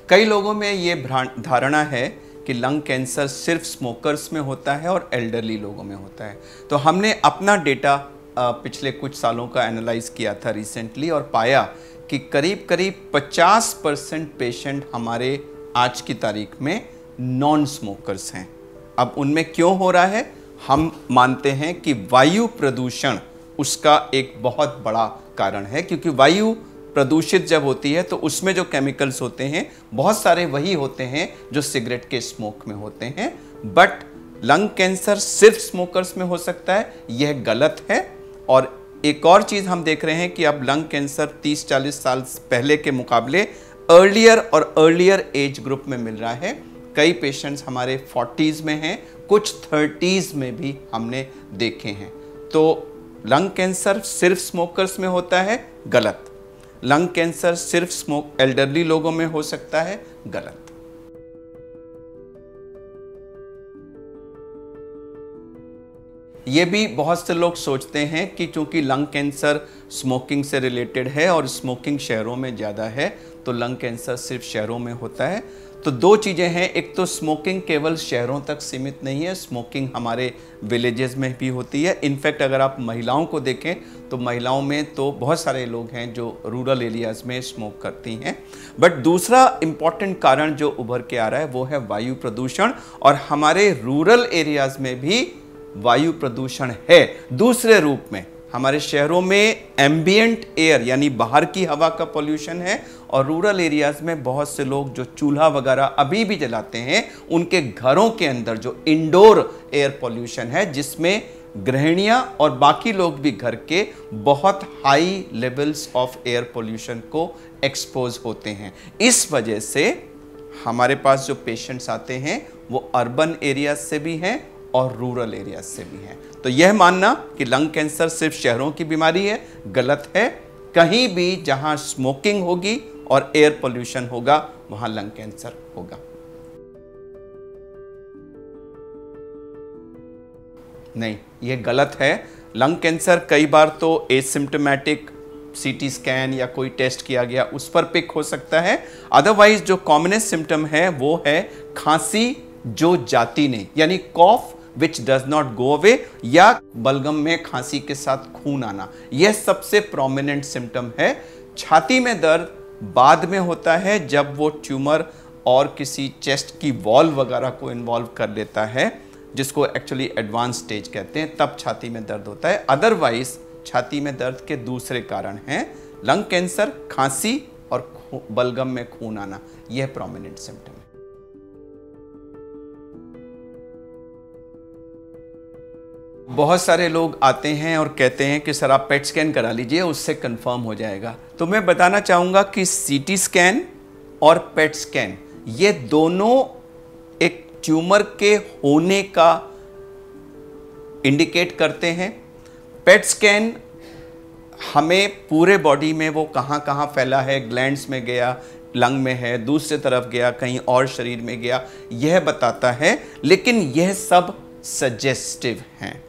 कई लोगों में ये धारणा है कि लंग कैंसर सिर्फ स्मोकर्स में होता है और एल्डरली लोगों में होता है। तो हमने अपना डेटा पिछले कुछ सालों का एनालाइज किया था रिसेंटली और पाया कि करीब करीब 50% पेशेंट हमारे आज की तारीख में नॉन स्मोकर्स हैं। अब उनमें क्यों हो रहा है? हम मानते हैं कि वायु प्रदूषण उसका एक बहुत बड़ा कारण है, क्योंकि वायु प्रदूषित जब होती है तो उसमें जो केमिकल्स होते हैं बहुत सारे वही होते हैं जो सिगरेट के स्मोक में होते हैं। बट लंग कैंसर सिर्फ स्मोकर्स में हो सकता है, यह गलत है। और एक और चीज़ हम देख रहे हैं कि अब लंग कैंसर 30-40 साल पहले के मुकाबले अर्लियर एज ग्रुप में मिल रहा है। कई पेशेंट्स हमारे 40s में हैं, कुछ 30s में भी हमने देखे हैं। तो लंग कैंसर सिर्फ स्मोकर्स में होता है, गलत। लंग कैंसर सिर्फ एल्डरली लोगों में हो सकता है, गलत। ये भी बहुत से लोग सोचते हैं कि चूंकि लंग कैंसर स्मोकिंग से रिलेटेड है और स्मोकिंग शहरों में ज़्यादा है तो लंग कैंसर सिर्फ शहरों में होता है। तो दो चीज़ें हैं, एक तो स्मोकिंग केवल शहरों तक सीमित नहीं है, स्मोकिंग हमारे विलेजेस में भी होती है। इनफैक्ट अगर आप महिलाओं को देखें तो महिलाओं में तो बहुत सारे लोग हैं जो रूरल एरियाज़ में स्मोक करती हैं। बट दूसरा इम्पॉर्टेंट कारण जो उभर के आ रहा है वो है वायु प्रदूषण, और हमारे रूरल एरियाज़ में भी वायु प्रदूषण है दूसरे रूप में। हमारे शहरों में एम्बिएंट एयर यानी बाहर की हवा का पोल्यूशन है, और रूरल एरियाज में बहुत से लोग जो चूल्हा वगैरह अभी भी जलाते हैं उनके घरों के अंदर जो इंडोर एयर पोल्यूशन है, जिसमें गृहिणियां और बाकी लोग भी घर के बहुत high levels of air pollution को एक्सपोज होते हैं। इस वजह से हमारे पास जो पेशेंट्स आते हैं वो अर्बन एरियाज से भी हैं और रूरल एरिया से भी हैं। तो यह मानना कि लंग कैंसर सिर्फ शहरों की बीमारी है, गलत है। कहीं भी जहां स्मोकिंग होगी और एयर पोल्यूशन होगा वहां लंग कैंसर होगा। नहीं, यह गलत है। लंग कैंसर कई बार तो एसिम्प्टोमेटिक सीटी स्कैन या कोई टेस्ट किया गया उस पर पिक हो सकता है। अदरवाइज जो कॉमनेस्ट सिम्टम है वो है खांसी जो जाती नहीं, यानी cough which does not go away, या बलगम में खांसी के साथ खून आना, यह सबसे प्रोमिनेंट सिम्टम है। छाती में दर्द बाद में होता है जब वो ट्यूमर और किसी चेस्ट की वॉल वगैरह को इन्वॉल्व कर लेता है, जिसको एक्चुअली एडवांस स्टेज कहते हैं, तब छाती में दर्द होता है। अदरवाइज छाती में दर्द के दूसरे कारण हैं लंग कैंसर, खांसी और बलगम में खून आना, यह प्रोमिनेंट सिम्टम है। बहुत सारे लोग आते हैं और कहते हैं कि सर आप पेट स्कैन करा लीजिए, उससे कंफर्म हो जाएगा। तो मैं बताना चाहूँगा कि सीटी स्कैन और पेट स्कैन ये दोनों एक ट्यूमर के होने का इंडिकेट करते हैं। पेट स्कैन हमें पूरे बॉडी में वो कहाँ कहाँ फैला है, ग्लैंड्स में गया, लंग में है, दूसरे तरफ गया, कहीं और शरीर में गया, यह बताता है। लेकिन यह सब सजेस्टिव हैं।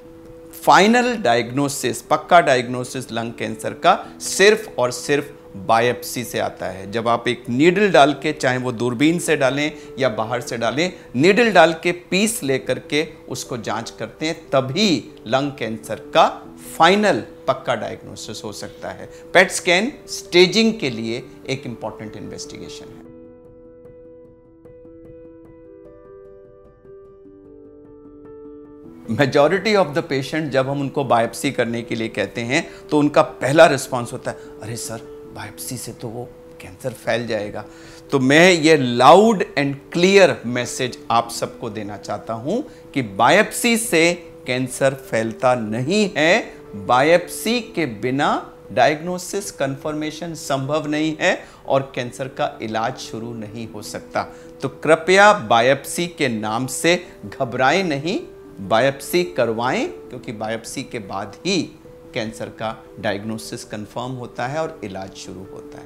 फाइनल डायग्नोसिस, पक्का डायग्नोसिस लंग कैंसर का सिर्फ और सिर्फ बायोप्सी से आता है। जब आप एक नीडल डाल के, चाहे वो दूरबीन से डालें या बाहर से डालें, नीडल डाल के पीस लेकर के उसको जांच करते हैं, तभी लंग कैंसर का फाइनल पक्का डायग्नोसिस हो सकता है। पेट स्कैन स्टेजिंग के लिए एक इंपॉर्टेंट इन्वेस्टिगेशन है। मेजॉरिटी ऑफ द पेशेंट जब हम उनको बायोप्सी करने के लिए कहते हैं तो उनका पहला रिस्पांस होता है, अरे सर बायोप्सी से तो वो कैंसर फैल जाएगा। तो मैं ये लाउड एंड क्लियर मैसेज आप सबको देना चाहता हूं कि बायोप्सी से कैंसर फैलता नहीं है। बायोप्सी के बिना डायग्नोसिस कंफर्मेशन संभव नहीं है और कैंसर का इलाज शुरू नहीं हो सकता। तो कृपया बायोप्सी के नाम से घबराएं नहीं, बायोप्सी करवाएं, क्योंकि बायोप्सी के बाद ही कैंसर का डायग्नोसिस कंफर्म होता है और इलाज शुरू होता है।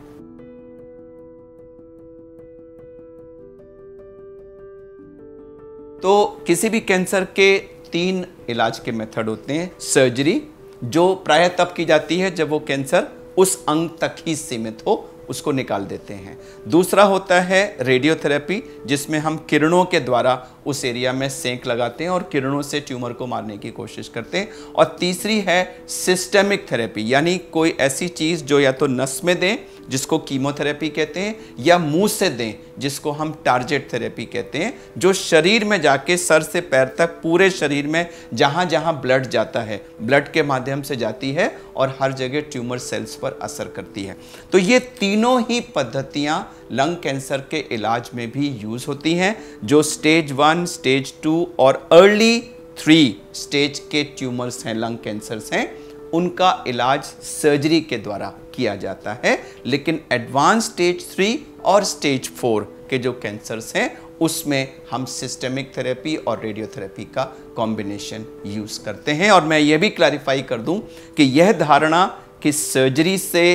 तो किसी भी कैंसर के 3 इलाज के मेथड होते हैं। सर्जरी, जो प्रायः तब की जाती है जब वो कैंसर उस अंग तक ही सीमित हो, उसको निकाल देते हैं। दूसरा होता है रेडियोथेरेपी, जिसमें हम किरणों के द्वारा उस एरिया में सेंक लगाते हैं और किरणों से ट्यूमर को मारने की कोशिश करते हैं। और तीसरी है सिस्टेमिक थेरेपी, यानी कोई ऐसी चीज़ जो या तो नस में दें जिसको कीमोथेरेपी कहते हैं, या मुंह से दें जिसको हम टारगेट थेरेपी कहते हैं, जो शरीर में जाके सर से पैर तक पूरे शरीर में जहां जहां ब्लड जाता है ब्लड के माध्यम से जाती है और हर जगह ट्यूमर सेल्स पर असर करती है। तो ये तीनों ही पद्धतियां लंग कैंसर के इलाज में भी यूज होती हैं। जो स्टेज 1, स्टेज 2 और अर्ली 3 स्टेज के ट्यूमर्स हैं, लंग कैंसर्स हैं, उनका इलाज सर्जरी के द्वारा किया जाता है। लेकिन एडवांस स्टेज 3 और स्टेज 4 के जो कैंसर्स हैं उसमें हम सिस्टेमिक थेरेपी और रेडियोथेरेपी का कॉम्बिनेशन यूज करते हैं। और मैं ये भी क्लैरिफाई कर दूं कि यह धारणा कि सर्जरी से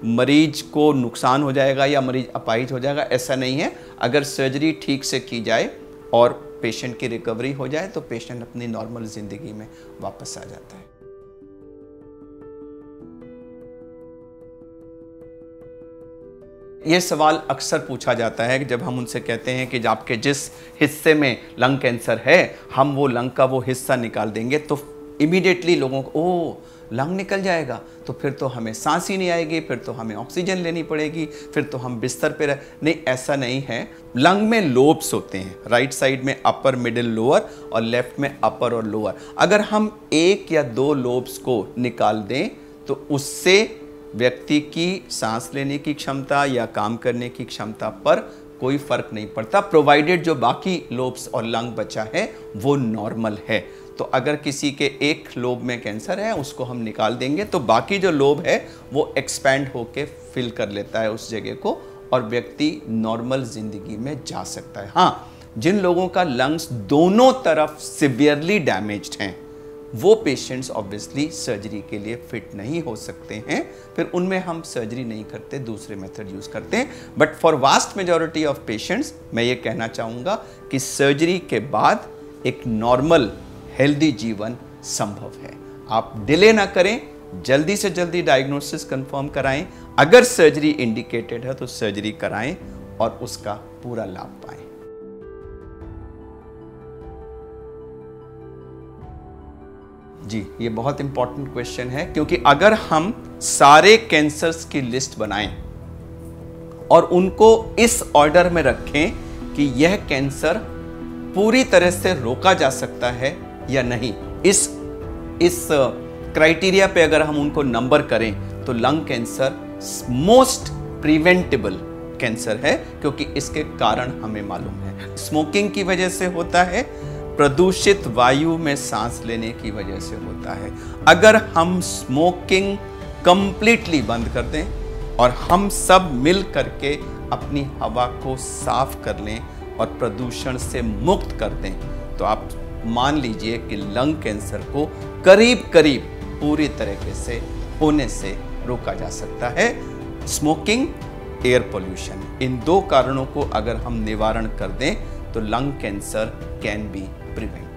मरीज को नुकसान हो जाएगा या मरीज अपाहिज हो जाएगा, ऐसा नहीं है। अगर सर्जरी ठीक से की जाए और पेशेंट की रिकवरी हो जाए तो पेशेंट अपनी नॉर्मल जिंदगी में वापस आ जाता है। ये सवाल अक्सर पूछा जाता है कि जब हम उनसे कहते हैं कि आपके जिस हिस्से में लंग कैंसर है हम वो लंग का वो हिस्सा निकाल देंगे, तो इमीडिएटली लोगों को ओ लंग निकल जाएगा तो फिर तो हमें सांस ही नहीं आएगी, फिर तो हमें ऑक्सीजन लेनी पड़ेगी, फिर तो हम बिस्तर पे रह। नहीं, ऐसा नहीं है। लंग में लोब्स होते हैं, राइट साइड में अपर, मिडिल, लोअर और लेफ्ट में अपर और लोअर। अगर हम 1 या 2 लोब्स को निकाल दें तो उससे व्यक्ति की सांस लेने की क्षमता या काम करने की क्षमता पर कोई फर्क नहीं पड़ता, प्रोवाइडेड जो बाकी लोब्स और लंग बचा है वो नॉर्मल है। तो अगर किसी के एक लोब में कैंसर है उसको हम निकाल देंगे तो बाकी जो लोब है वो एक्सपैंड होके फिल कर लेता है उस जगह को और व्यक्ति नॉर्मल जिंदगी में जा सकता है। हाँ, जिन लोगों का लंग्स दोनों तरफ सिवियरली डैमेज्ड हैं वो पेशेंट्स ऑब्वियसली सर्जरी के लिए फिट नहीं हो सकते हैं, फिर उनमें हम सर्जरी नहीं करते, दूसरे मेथड यूज करते हैं। But for vast majority of patients मैं ये कहना चाहूँगा कि सर्जरी के बाद एक नॉर्मल हेल्दी जीवन संभव है। आप डिले ना करें, जल्दी से जल्दी डायग्नोसिस कंफर्म कराएं। अगर सर्जरी इंडिकेटेड है तो सर्जरी कराएं और उसका पूरा लाभ पाएं। जी, ये बहुत इंपॉर्टेंट क्वेश्चन है, क्योंकि अगर हम सारे कैंसर्स की लिस्ट बनाएं और उनको इस ऑर्डर में रखें कि यह कैंसर पूरी तरह से रोका जा सकता है या नहीं, इस क्राइटेरिया पे अगर हम उनको नंबर करें तो lung cancer most preventable cancer है, क्योंकि इसके कारण हमें मालूम है। स्मोकिंग की वजह से होता है, प्रदूषित वायु में सांस लेने की वजह से होता है। अगर हम स्मोकिंग कंप्लीटली बंद कर दें और हम सब मिल करके अपनी हवा को साफ कर लें और प्रदूषण से मुक्त कर दें तो आप मान लीजिए कि लंग कैंसर को करीब करीब पूरी तरीके से होने से रोका जा सकता है। स्मोकिंग, एयर पोल्यूशन, इन 2 कारणों को अगर हम निवारण कर दें तो lung cancer can be prevented.